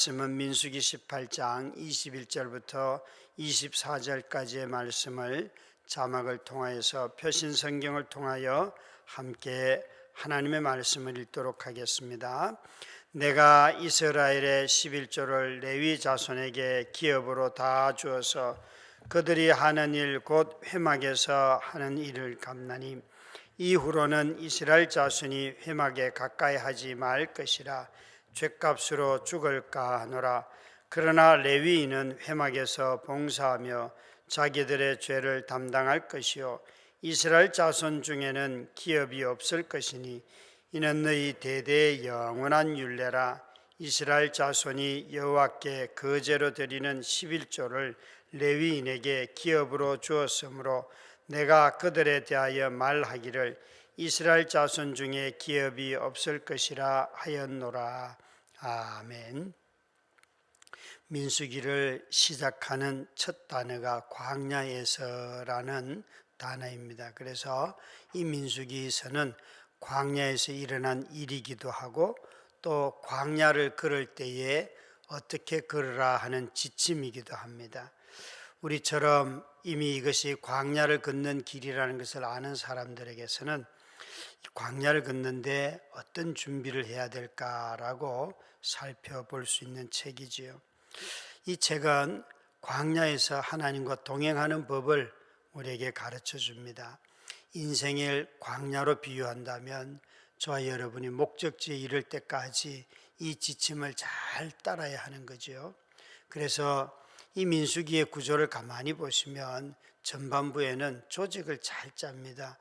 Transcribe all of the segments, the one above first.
말씀은 민수기 18장 21절부터 24절까지의 말씀을 자막을 통하여서 표신 성경을 통하여 함께 하나님의 말씀을 읽도록 하겠습니다. 내가 이스라엘의 11조를 레위 자손에게 기업으로 다 주어서 그들이 하는 일 곧 회막에서 하는 일을 갚나니 이후로는 이스라엘 자손이 회막에 가까이 하지 말 것이라. 죗값으로 죽을까 하노라. 그러나 레위인은 회막에서 봉사하며 자기들의 죄를 담당할 것이요 이스라엘 자손 중에는 기업이 없을 것이니 이는 너희 대대의 영원한 율례라. 이스라엘 자손이 여호와께 거제로 드리는 11조를 레위인에게 기업으로 주었으므로 내가 그들에 대하여 말하기를 이스라엘 자손 중에 기업이 없을 것이라 하였노라. 아멘. 민수기를 시작하는 첫 단어가 광야에서라는 단어입니다. 그래서 이 민수기에서는 광야에서 일어난 일이기도 하고 또 광야를 걸을 때에 어떻게 걸으라 하는 지침이기도 합니다. 우리처럼 이미 이것이 광야를 걷는 길이라는 것을 아는 사람들에게서는 광야를 걷는데 어떤 준비를 해야 될까라고 살펴볼 수 있는 책이지요. 이 책은 광야에서 하나님과 동행하는 법을 우리에게 가르쳐 줍니다. 인생을 광야로 비유한다면 저와 여러분이 목적지에 이를 때까지 이 지침을 잘 따라야 하는 거죠. 그래서 이 민수기의 구조를 가만히 보시면 전반부에는 조직을 잘 짭니다.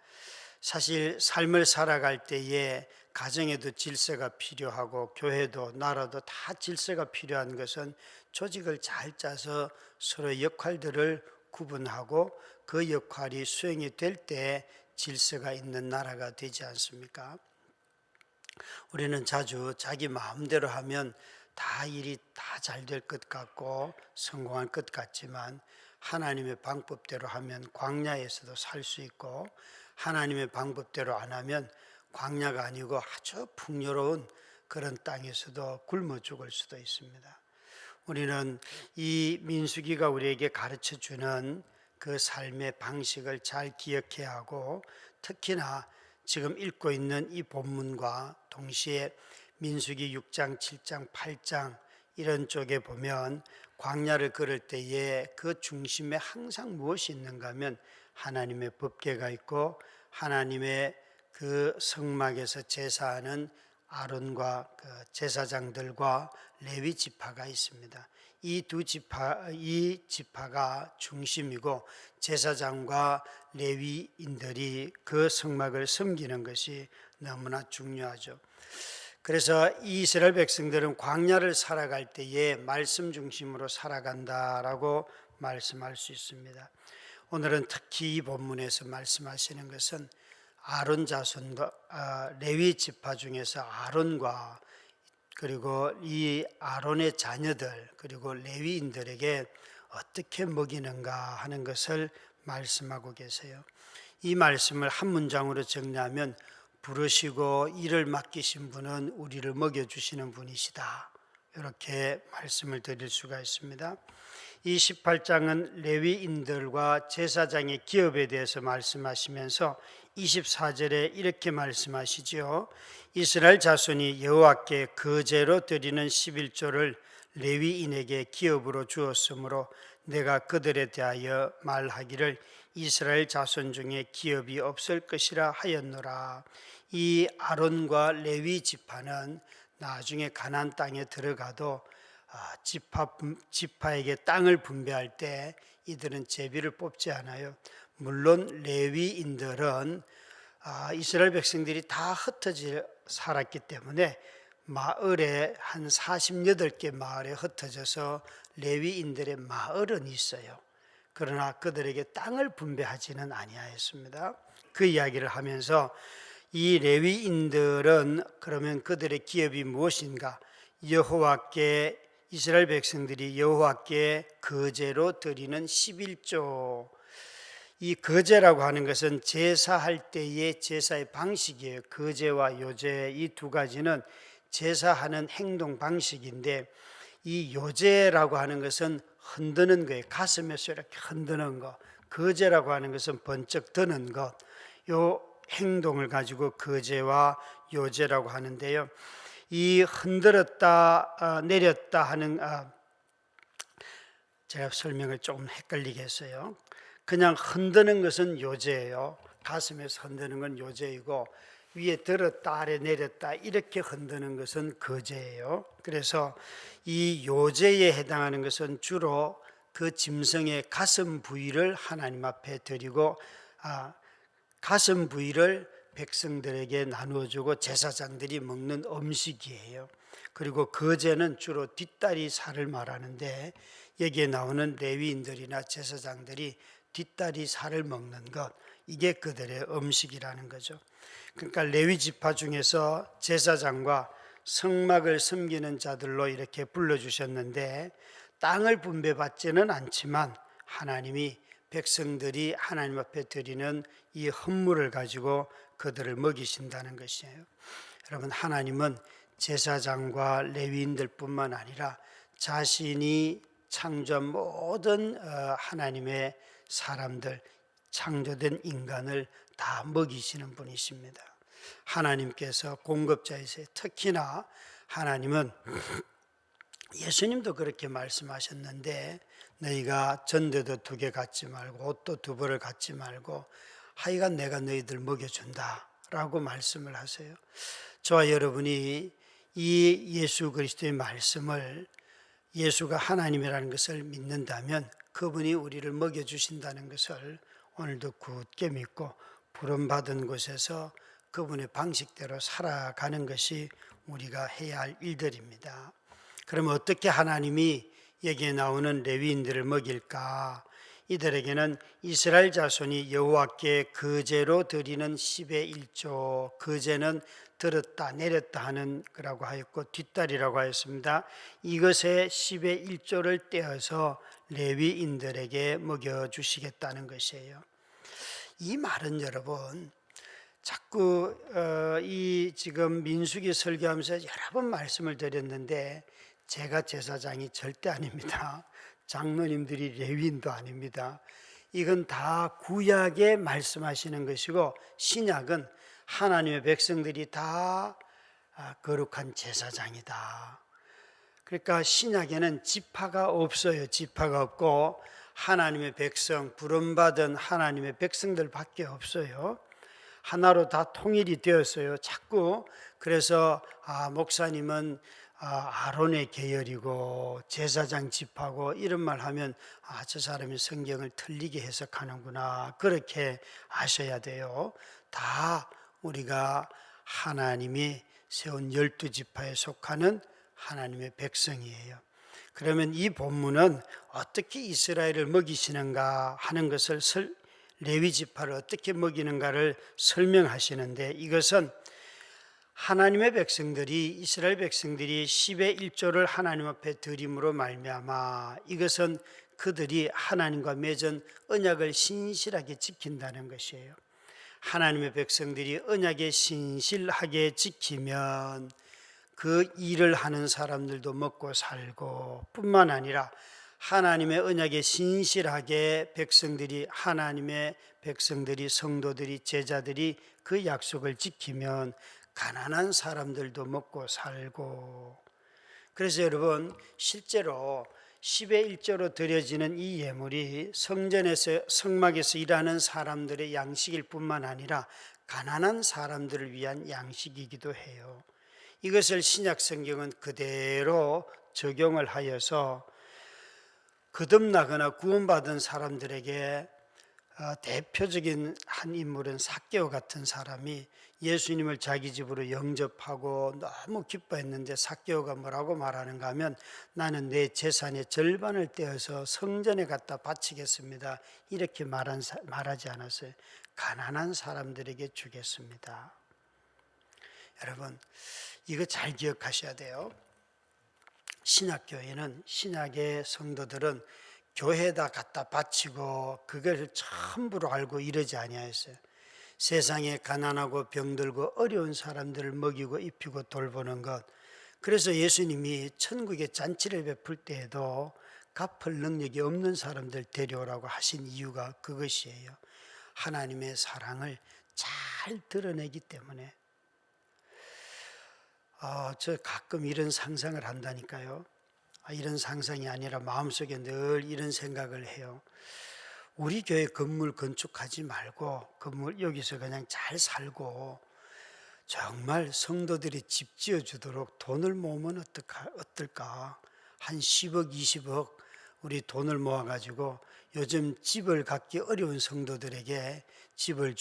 사실 삶을 살아갈 때에 가정에도 질서가 필요하고 교회도 나라도 다 질서가 필요한 것은 조직을 잘 짜서 서로 역할들을 구분하고 그 역할이 수행이 될 때 질서가 있는 나라가 되지 않습니까? 우리는 자주 자기 마음대로 하면 다 일이 다 잘 될 것 같고 성공할 것 같지만 하나님의 방법대로 하면 광야에서도 살 수 있고 하나님의 방법대로 안 하면 광야가 아니고 아주 풍요로운 그런 땅에서도 굶어 죽을 수도 있습니다. 우리는 이 민수기가 우리에게 가르쳐주는 그 삶의 방식을 잘 기억해야 하고 특히나 지금 읽고 있는 이 본문과 동시에 민수기 6장, 7장, 8장 이런 쪽에 보면 광야를 걸을 때에 그 중심에 항상 무엇이 있는가 하면 하나님의 법궤가 있고 하나님의 그 성막에서 제사하는 아론과 그 제사장들과 레위 지파가 있습니다. 이 지파가 중심이고 제사장과 레위인들이 그 성막을 섬기는 것이 너무나 중요하죠. 그래서 이 이스라엘 백성들은 광야를 살아갈 때에 말씀 중심으로 살아간다라고 말씀할 수 있습니다. 오늘은 특히 이 본문에서 말씀하시는 것은 아론 자손과 레위 지파 중에서 아론과 그리고 이 아론의 자녀들 그리고 레위인들에게 어떻게 먹이는가 하는 것을 말씀하고 계세요. 이 말씀을 한 문장으로 정리하면 부르시고 일을 맡기신 분은 우리를 먹여주시는 분이시다. 이렇게 말씀을 드릴 수가 있습니다. 이 18장은 레위인들과 제사장의 기업에 대해서 말씀하시면서 24절에 이렇게 말씀하시죠. 이스라엘 자손이 여호와께 거제로 드리는 11조를 레위인에게 기업으로 주었으므로 내가 그들에 대하여 말하기를 이스라엘 자손 중에 기업이 없을 것이라 하였노라. 이 아론과 레위 지파는 나중에 가나안 땅에 들어가도 지파에게 땅을 분배할 때 이들은 제비를 뽑지 않아요. 물론 레위인들은 이스라엘 백성들이 다 흩어져 살았기 때문에 마을에 한 48개 마을에 흩어져서 레위인들의 마을은 있어요. 그러나 그들에게 땅을 분배하지는 아니하였습니다. 그 이야기를 하면서 이 레위인들은 그러면 그들의 기업이 무엇인가? 여호와께 이스라엘 백성들이 여호와께 거제로 드리는 11조. 이 거제라고 하는 것은 제사할 때의 제사의 방식이에요. 거제와 요제 이 두 가지는 제사하는 행동 방식인데 이 요제라고 하는 것은 흔드는 거예요. 가슴에서 이렇게 흔드는 거. 거제라고 하는 것은 번쩍 드는 것. 요 행동을 가지고 거제와 요제라고 하는데요. 이 흔들었다 내렸다 하는 제가 설명을 조금 헷갈리게 했어요. 그냥 흔드는 것은 요제예요. 가슴에서 흔드는 건 요제이고 위에 들었다 아래 내렸다 이렇게 흔드는 것은 거제예요. 그래서 이 요제에 해당하는 것은 주로 그 짐승의 가슴 부위를 하나님 앞에 드리고 가슴 부위를 백성들에게 나누어주고 제사장들이 먹는 음식이에요. 그리고 거제는 주로 뒷다리 살을 말하는데 여기에 나오는 레위인들이나 제사장들이 뒷다리 살을 먹는 것, 이게 그들의 음식이라는 거죠. 그러니까 레위 지파 중에서 제사장과 성막을 섬기는 자들로 이렇게 불러주셨는데 땅을 분배받지는 않지만 하나님이 백성들이 하나님 앞에 드리는 이 헌물을 가지고 그들을 먹이신다는 것이에요. 여러분, 하나님은 제사장과 레위인들뿐만 아니라 자신이 창조한 모든 하나님의 사람들, 창조된 인간을 다 먹이시는 분이십니다. 하나님께서 공급자이세요. 특히나 하나님은 예수님도 그렇게 말씀하셨는데 너희가 전대도 2개 갖지 말고 옷도 2벌을 갖지 말고 하여간 내가 너희들 먹여준다 라고 말씀을 하세요. 저와 여러분이 이 예수 그리스도의 말씀을 예수가 하나님이라는 것을 믿는다면 그분이 우리를 먹여주신다는 것을 오늘도 굳게 믿고 부름받은 곳에서 그분의 방식대로 살아가는 것이 우리가 해야 할 일들입니다. 그러면 어떻게 하나님이 여기에 나오는 레위인들을 먹일까? 이들에게는 이스라엘 자손이 여호와께 거제로 드리는 10의 1조, 거제는 들었다 내렸다 하는 거라고 하였고 뒷다리라고 하였습니다. 이것의 10의 1조를 떼어서 레위인들에게 먹여주시겠다는 것이에요. 이 말은 여러분 자꾸 이 지금 민수기 설교하면서 여러 번 말씀을 드렸는데 제가 제사장이 절대 아닙니다. 장로님들이 레위인도 아닙니다. 이건 다 구약에 말씀하시는 것이고 신약은 하나님의 백성들이 다 거룩한 제사장이다. 그러니까 신약에는 지파가 없어요. 지파가 없고 하나님의 백성, 부름받은 하나님의 백성들밖에 없어요. 하나로 다 통일이 되었어요. 자꾸 그래서 목사님은 아론의 계열이고 제사장 지파고 이런 말 하면 저 사람이 성경을 틀리게 해석하는구나 그렇게 아셔야 돼요. 다 우리가 하나님이 세운 12지파에 속하는 하나님의 백성이에요. 그러면 이 본문은 어떻게 이스라엘을 먹이시는가 하는 것을 레위 지파를 어떻게 먹이는가를 설명하시는데 이것은 하나님의 백성들이 이스라엘 백성들이 10의 1조를 하나님 앞에 드림으로 말미암아 이것은 그들이 하나님과 맺은 언약을 신실하게 지킨다는 것이에요. 하나님의 백성들이 언약에 신실하게 지키면 그 일을 하는 사람들도 먹고 살고 뿐만 아니라 하나님의 언약에 신실하게 하나님의 백성들이 성도들이 제자들이 그 약속을 지키면 가난한 사람들도 먹고 살고. 그래서 여러분 실제로 10의 1조로 드려지는 이 예물이 성막에서 일하는 사람들의 양식일 뿐만 아니라 가난한 사람들을 위한 양식이기도 해요. 이것을 신약 성경은 그대로 적용을 하여서 거듭나거나 구원받은 사람들에게 대표적인 한 인물은 삭개오 같은 사람이 예수님을 자기 집으로 영접하고 너무 기뻐했는데 삭개오가 뭐라고 말하는가 하면 나는 내 재산의 절반을 떼어서 성전에 갖다 바치겠습니다. 이렇게 말하지 않았어요. 가난한 사람들에게 주겠습니다. 여러분 이거 잘 기억하셔야 돼요. 신약교회는 신약의 성도들은 교회에다 갖다 바치고 그걸 전부로 알고 이러지 아니하였어요. 세상에 가난하고 병들고 어려운 사람들을 먹이고 입히고 돌보는 것 그래서 예수님이 천국의 잔치를 베풀 때에도 갚을 능력이 없는 사람들 데려오라고 하신 이유가 그것이에요. 하나님의 사랑을 잘 드러내기 때문에. 저 가끔 이런 상상을 한다니까요. 이런 상상이 아니라 마음속에 늘 이런 생각을 해요. 우리 교회 건물 건축하지 말고 건물 여기서 그냥 잘 살고 정말 성도들이 집 지어주도록 돈을 모으면 어떨까? 한 10억, 20억 우리 돈을 모아가지고 요즘 집을 갖기 어려운 성도들에게 집을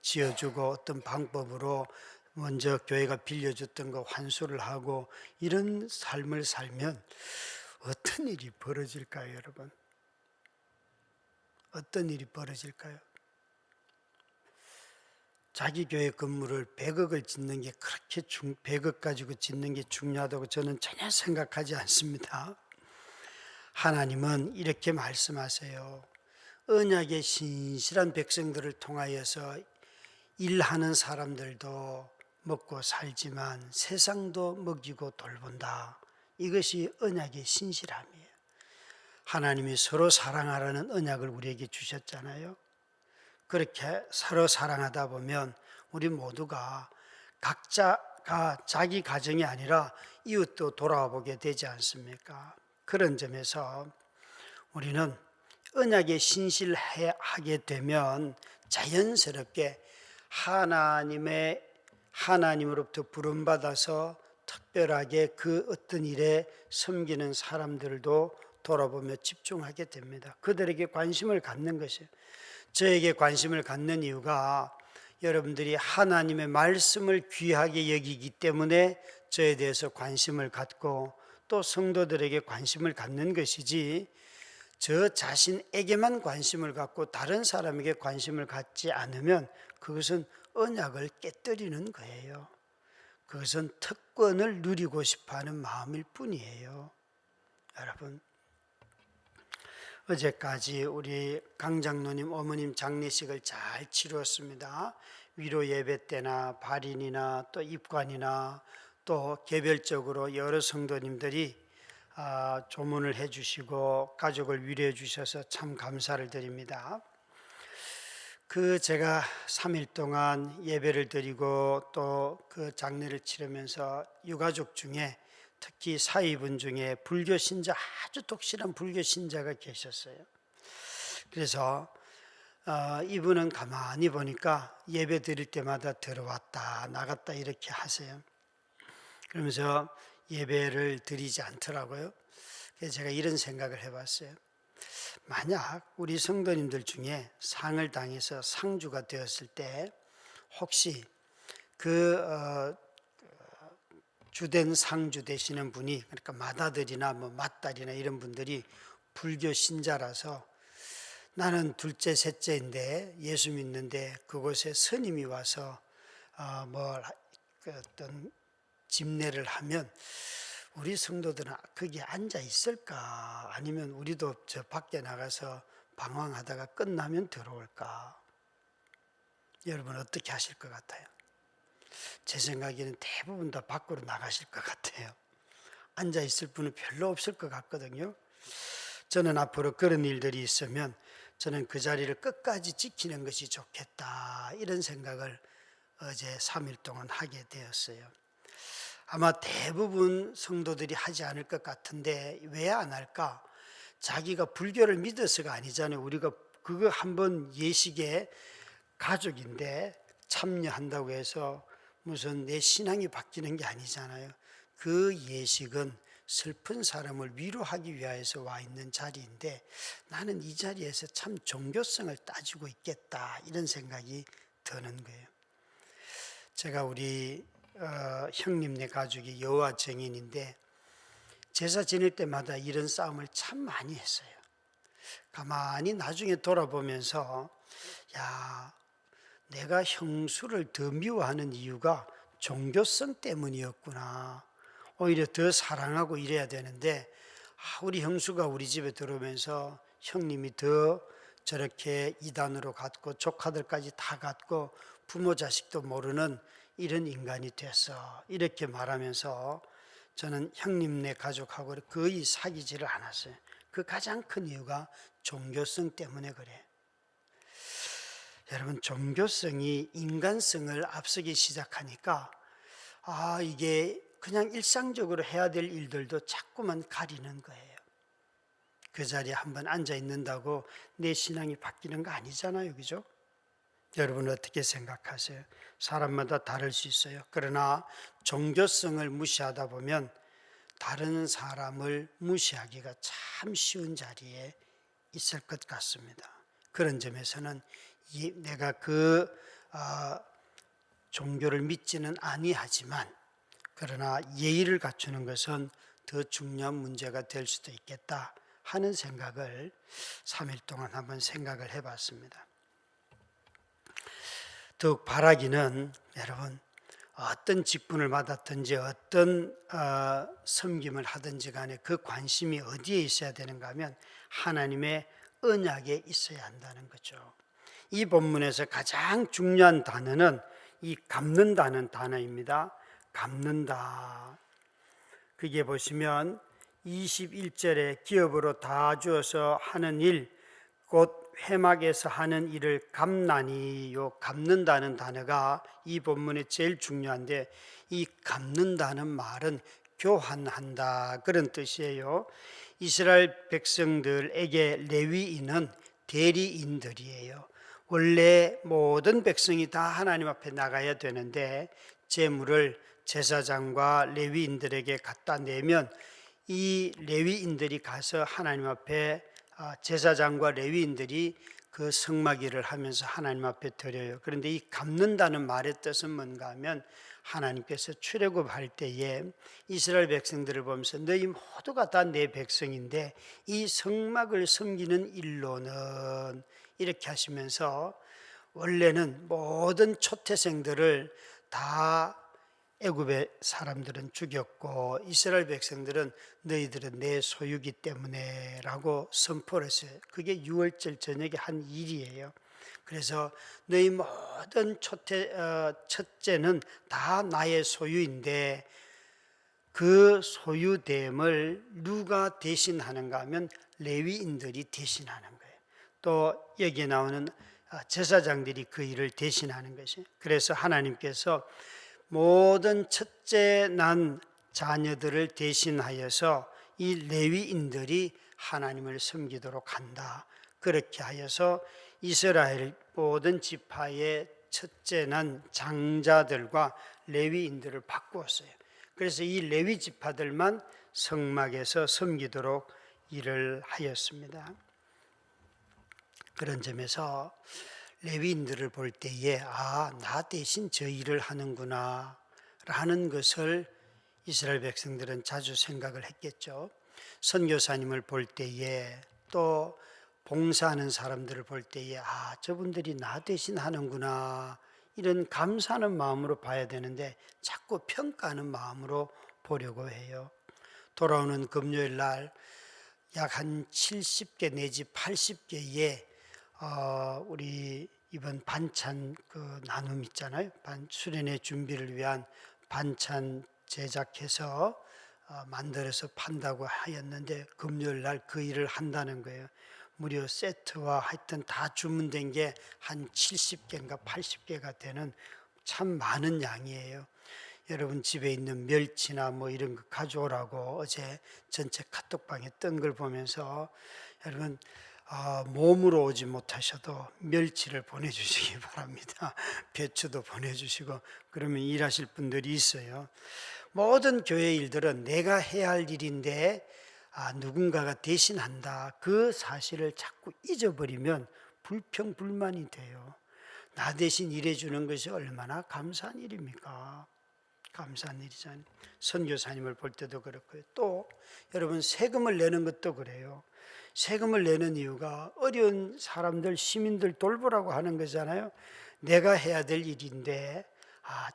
지어주고 어떤 방법으로 먼저 교회가 빌려줬던 거 환수를 하고 이런 삶을 살면 어떤 일이 벌어질까요, 여러분? 어떤 일이 벌어질까요? 자기 교회 건물을 100억을 짓는 게 그렇게 100억 가지고 짓는 게 중요하다고 저는 전혀 생각하지 않습니다. 하나님은 이렇게 말씀하세요. 언약의 신실한 백성들을 통하여서 일하는 사람들도 먹고 살지만 세상도 먹이고 돌본다. 이것이 언약의 신실함이에요. 하나님이 서로 사랑하라는 언약을 우리에게 주셨잖아요. 그렇게 서로 사랑하다 보면 우리 모두가 각자가 자기 가정이 아니라 이웃도 돌아와 보게 되지 않습니까? 그런 점에서 우리는 언약에 신실하게 되면 자연스럽게 하나님으로부터 부름받아서 특별하게 그 어떤 일에 섬기는 사람들도 돌아보며 집중하게 됩니다. 그들에게 관심을 갖는 것이에요. 저에게 관심을 갖는 이유가 여러분들이 하나님의 말씀을 귀하게 여기기 때문에 저에 대해서 관심을 갖고 또 성도들에게 관심을 갖는 것이지, 저 자신에게만 관심을 갖고 다른 사람에게 관심을 갖지 않으면 그것은 언약을 깨뜨리는 거예요. 그것은 특권을 누리고 싶어하는 마음일 뿐이에요. 여러분, 어제까지 우리 강 장로님 어머님 장례식을 잘 치루었습니다. 위로 예배 때나 발인이나 또 입관이나 또 개별적으로 여러 성도님들이 조문을 해주시고 가족을 위로해 주셔서 참 감사를 드립니다. 제가 3일 동안 예배를 드리고 또 그 장례를 치르면서 유가족 중에 특히 사위분 중에 불교 신자, 아주 독실한 불교 신자가 계셨어요. 그래서 이분은 가만히 보니까 예배 드릴 때마다 들어왔다 나갔다 이렇게 하세요. 그러면서 예배를 드리지 않더라고요. 그래서 제가 이런 생각을 해봤어요. 만약 우리 성도님들 중에 상을 당해서 상주가 되었을 때 혹시 주된 상주 되시는 분이, 그러니까 맏아들이나 맏딸이나 이런 분들이 불교 신자라서 나는 둘째 셋째인데 예수 믿는데 그곳에 스님이 와서 어떤 집례를 하면 우리 성도들은 거기에 앉아 있을까? 아니면 우리도 저 밖에 나가서 방황하다가 끝나면 들어올까? 여러분 어떻게 하실 것 같아요? 제 생각에는 대부분 다 밖으로 나가실 것 같아요. 앉아 있을 분은 별로 없을 것 같거든요. 저는 앞으로 그런 일들이 있으면 저는 그 자리를 끝까지 지키는 것이 좋겠다, 이런 생각을 어제 3일 동안 하게 되었어요. 아마 대부분 성도들이 하지 않을 것 같은데 왜 안 할까? 자기가 불교를 믿어서가 아니잖아요. 우리가 그거 한번 예식에 가족인데 참여한다고 해서 무슨 내 신앙이 바뀌는 게 아니잖아요. 그 예식은 슬픈 사람을 위로하기 위해서 와 있는 자리인데 나는 이 자리에서 참 종교성을 따지고 있겠다, 이런 생각이 드는 거예요. 제가 우리 형님네 가족이 여호와 증인인데 제사 지낼 때마다 이런 싸움을 참 많이 했어요. 가만히 나중에 돌아보면서 내가 형수를 더 미워하는 이유가 종교성 때문이었구나. 오히려 더 사랑하고 이래야 되는데 우리 형수가 우리 집에 들어오면서 형님이 더 저렇게 이단으로 갔고 조카들까지 다 갔고 부모 자식도 모르는 이런 인간이 됐어, 이렇게 말하면서 저는 형님네 가족하고 거의 사귀지를 않았어요. 그 가장 큰 이유가 종교성 때문에 그래. 여러분, 종교성이 인간성을 앞서기 시작하니까 이게 그냥 일상적으로 해야 될 일들도 자꾸만 가리는 거예요. 그 자리에 한번 앉아 있는다고 내 신앙이 바뀌는 거 아니잖아요, 그죠? 여러분 어떻게 생각하세요? 사람마다 다를 수 있어요. 그러나 종교성을 무시하다 보면 다른 사람을 무시하기가 참 쉬운 자리에 있을 것 같습니다. 그런 점에서는 내가 종교를 믿지는 아니하지만 그러나 예의를 갖추는 것은 더 중요한 문제가 될 수도 있겠다 하는 생각을 3일 동안 한번 생각을 해봤습니다. 더욱 바라기는 여러분 어떤 직분을 받았든지 어떤 섬김을 하든지 간에 그 관심이 어디에 있어야 되는가 하면 하나님의 언약에 있어야 한다는 거죠. 이 본문에서 가장 중요한 단어는 이 갚는다는 단어입니다. 갚는다. 그게 보시면 21절에 기업으로 다 주어서 하는 일, 곧 회막에서 하는 일을 갚나니, 요 갚는다는 단어가 이 본문에 제일 중요한데, 이 갚는다는 말은 교환한다 그런 뜻이에요. 이스라엘 백성들에게 레위인은 대리인들이에요. 원래 모든 백성이 다 하나님 앞에 나가야 되는데 제물을 제사장과 레위인들에게 갖다 내면 이 레위인들이 가서 하나님 앞에 제사장과 레위인들이 그 성막일을 하면서 하나님 앞에 드려요. 그런데 이 갚는다는 말의 뜻은 뭔가 하면 하나님께서 출애굽할 때에 이스라엘 백성들을 보면서 너희 모두가 다 내 백성인데 이 성막을 섬기는 일로는 이렇게 하시면서 원래는 모든 초태생들을 다 애굽의 사람들은 죽였고 이스라엘 백성들은 너희들은 내 소유기 때문에 라고 선포를 했어요. 그게 6월절 저녁에 한 일이에요. 그래서 너희 모든 첫째는 다 나의 소유인데 그 소유됨을 누가 대신하는가 하면 레위인들이 대신하는 거예요. 또 여기에 나오는 제사장들이 그 일을 대신하는 것이에요. 그래서 하나님께서 모든 첫째 난 자녀들을 대신하여서 이 레위인들이 하나님을 섬기도록 한다. 그렇게 하여서 이스라엘 모든 지파의 첫째 난 장자들과 레위인들을 바꾸었어요. 그래서 이 레위 지파들만 성막에서 섬기도록 일을 하였습니다. 그런 점에서 레위인들을 볼 때에 나 대신 저 일을 하는구나 라는 것을 이스라엘 백성들은 자주 생각을 했겠죠. 선교사님을 볼 때에 또 봉사하는 사람들을 볼 때에 저분들이 나 대신 하는구나 이런 감사하는 마음으로 봐야 되는데 자꾸 평가하는 마음으로 보려고 해요. 돌아오는 금요일 날 약 한 70개 내지 80개의 우리 이번 반찬 그 나눔 있잖아요. 수련회 준비를 위한 반찬 제작해서 만들어서 판다고 하였는데 금요일 날 그 일을 한다는 거예요. 무려 세트와 하여튼 다 주문된 게 한 70개인가 80개가 되는 참 많은 양이에요. 여러분 집에 있는 멸치나 뭐 이런 거 가져오라고 어제 전체 카톡방에 뜬 걸 보면서 여러분 몸으로 오지 못하셔도 멸치를 보내주시기 바랍니다. 배추도 보내주시고 그러면 일하실 분들이 있어요. 모든 교회 일들은 내가 해야 할 일인데 누군가가 대신한다. 그 사실을 자꾸 잊어버리면 불평불만이 돼요. 나 대신 일해주는 것이 얼마나 감사한 일입니까? 감사한 일이잖아요. 선교사님을 볼 때도 그렇고요. 또 여러분 세금을 내는 것도 그래요. 세금을 내는 이유가 어려운 사람들, 시민들 돌보라고 하는 거잖아요. 내가 해야 될 일인데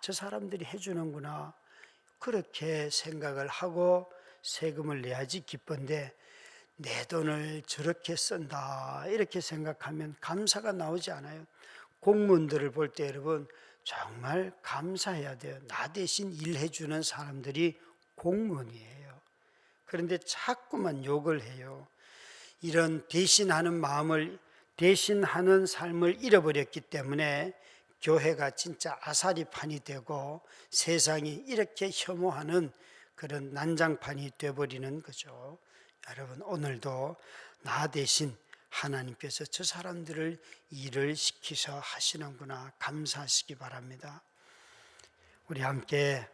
저 사람들이 해주는구나 그렇게 생각을 하고 세금을 내야지 기쁜데 내 돈을 저렇게 쓴다 이렇게 생각하면 감사가 나오지 않아요. 공무원들을 볼 때 여러분 정말 감사해야 돼요. 나 대신 일해주는 사람들이 공무원이에요. 그런데 자꾸만 욕을 해요. 이런 대신하는 마음을, 대신하는 삶을 잃어버렸기 때문에 교회가 진짜 아사리판이 되고 세상이 이렇게 혐오하는 그런 난장판이 되어버리는 거죠. 여러분, 오늘도 나 대신 하나님께서 저 사람들을 일을 시키셔 하시는구나 감사하시기 바랍니다. 우리 함께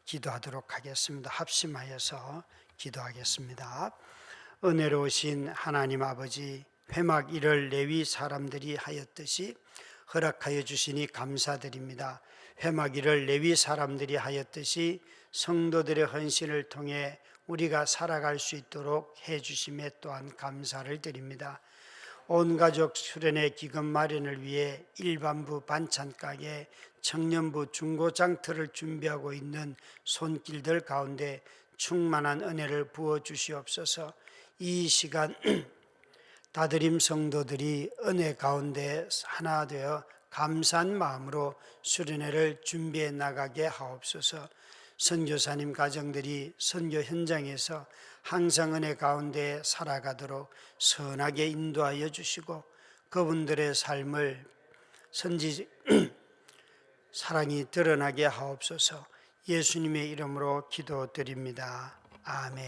기도하도록 하겠습니다. 합심하여서 기도하겠습니다. 은혜로우신 하나님 아버지, 회막 일을 레위 사람들이 하였듯이 허락하여 주시니 감사드립니다. 회막 일을 레위 사람들이 하였듯이 성도들의 헌신을 통해 우리가 살아갈 수 있도록 해주심에 또한 감사를 드립니다. 온 가족 수련회 기금 마련을 위해 일반부 반찬가게, 청년부 중고장터를 준비하고 있는 손길들 가운데 충만한 은혜를 부어 주시옵소서. 이 시간 다드림 성도들이 은혜 가운데 하나 되어 감사한 마음으로 수련회를 준비해 나가게 하옵소서. 선교사님 가정들이 선교 현장에서 항상 은혜 가운데 살아가도록 선하게 인도하여 주시고 그분들의 삶을 선지 사랑이 드러나게 하옵소서. 예수님의 이름으로 기도드립니다. 아멘.